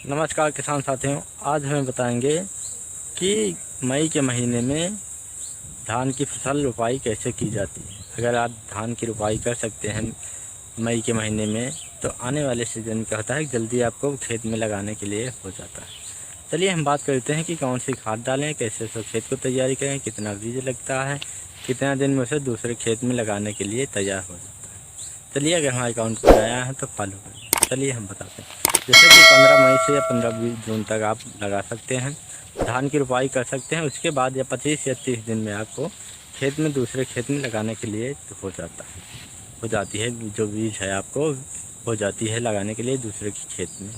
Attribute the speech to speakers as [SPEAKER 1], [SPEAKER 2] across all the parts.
[SPEAKER 1] नमस्कार किसान साथियों, आज हमें बताएंगे कि मई के महीने में धान की फसल रोपाई कैसे की जाती है। अगर आप धान की रोपाई कर सकते हैं मई के महीने में, तो आने वाले सीज़न में क्या होता है, जल्दी आपको खेत में लगाने के लिए हो जाता है। चलिए हम बात करते हैं कि कौन सी खाद डालें, कैसे उस खेत को तैयारी करें, कितना बीज लगता है, कितना दिन में उसे दूसरे खेत में लगाने के लिए तैयार हो जाता है। चलिए अगर हमारे अकाउंट पर आया है तो फॉलो करें। चलिए हम बताते हैं। जैसे कि 15 मई से या 15-20 जून तक आप लगा सकते हैं, धान की रोपाई कर सकते हैं। उसके बाद या 25 या 30 दिन में आपको खेत में दूसरे खेत में लगाने के लिए हो जाता है, हो जाती है, जो बीज है आपको हो जाती है लगाने के लिए दूसरे के खेत में।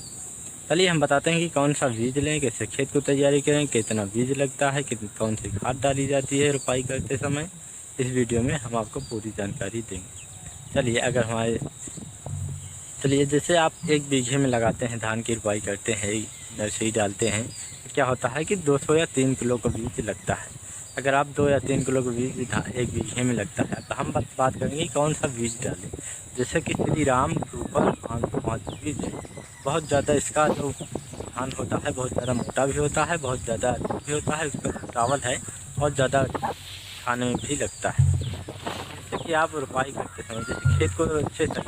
[SPEAKER 1] चलिए हम बताते हैं कि कौन सा बीज लें, कैसे खेत को तैयारी करें, कितना बीज लगता है, कितनी कौन सी खाद डाली जाती है रोपाई करते समय। इस वीडियो में हम आपको पूरी जानकारी देंगे। चलिए अगर हमारे चलिए जैसे आप 1 बीघे में लगाते हैं, धान की रोपाई करते हैं, नर्सरी डालते हैं, तो क्या होता है कि 200 या 3 किलो का बीज लगता है। अगर आप 2 या 3 किलो का बीज 1 बीघे में लगता है, तो हम बात करेंगे कौन सा बीज डालें। जैसे कि श्री राम सुपर 505 बीज बहुत ज़्यादा, इसका जो धान होता है बहुत ज़्यादा मोटा भी होता है, बहुत ज़्यादा अच्छा भी होता है, उसका चावल है बहुत ज़्यादा खाने में भी लगता है। जैसे कि आप रोपाई करते समय जैसे खेत को अच्छे से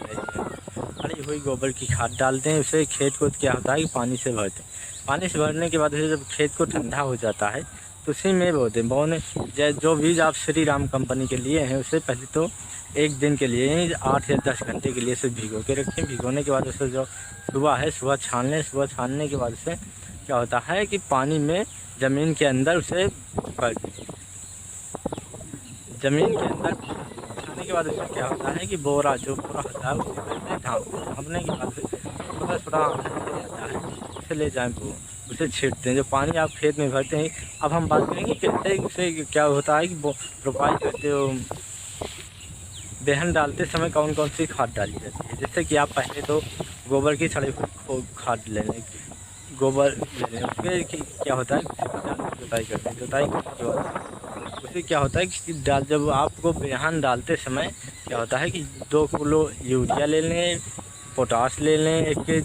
[SPEAKER 1] खड़ी हुई गोबर की खाद डालते हैं, उसे खेत को क्या होता है कि पानी से भरते हैं। पानी से भरने के बाद उसे जब खेत को ठंडा हो जाता है तो उसी में बोते हैं। बोने जो बीज आप श्री राम कंपनी के लिए हैं, उसे पहले तो 1 दिन के लिए 8 या 10 घंटे के लिए उसे भिगो के रखें। भिगोने के बाद उसे जो सुबह है सुबह छान लें। सुबह छानने के बाद उसे क्या होता है कि पानी में ज़मीन के अंदर उसे कर दें। ज़मीन के अंदर छानने के बाद उसमें क्या होता है कि बोरा जो पूरा होता है उसे ढाँपने के बाद छोटा छोटा आता है, उसे ले जाएँ उसे छींटते हैं। जो पानी आप खेत में भरते हैं, अब हम बात करेंगे कैसे उसे क्या होता है कि वो रोपाई करते हो, बेहन डालते समय कौन कौन सी खाद डाली जाती है। जैसे कि आप पहले तो गोबर की सड़ी हुई खाद ले लें, गोबर ले लें। उसके क्या होता है जुताई करते हैं। जुताई करने के बाद उससे क्या होता है कि जब आपको बेहन डालते समय क्या होता है कि 2 किलो यूरिया ले लें, पोटाश ले लें, एक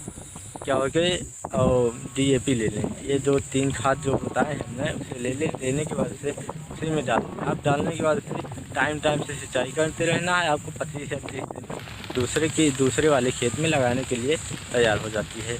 [SPEAKER 1] क्या हो गए और DAP ले लें। ये जो 3 खाद जो होता है हमने उसे ले लें। लेने के बाद उसे उसी में डालें। आप डालने के बाद उसे टाइम से सिंचाई करते रहना है। आपको 25 या 30 दिन दूसरे वाले खेत में लगाने के लिए तैयार हो जाती है।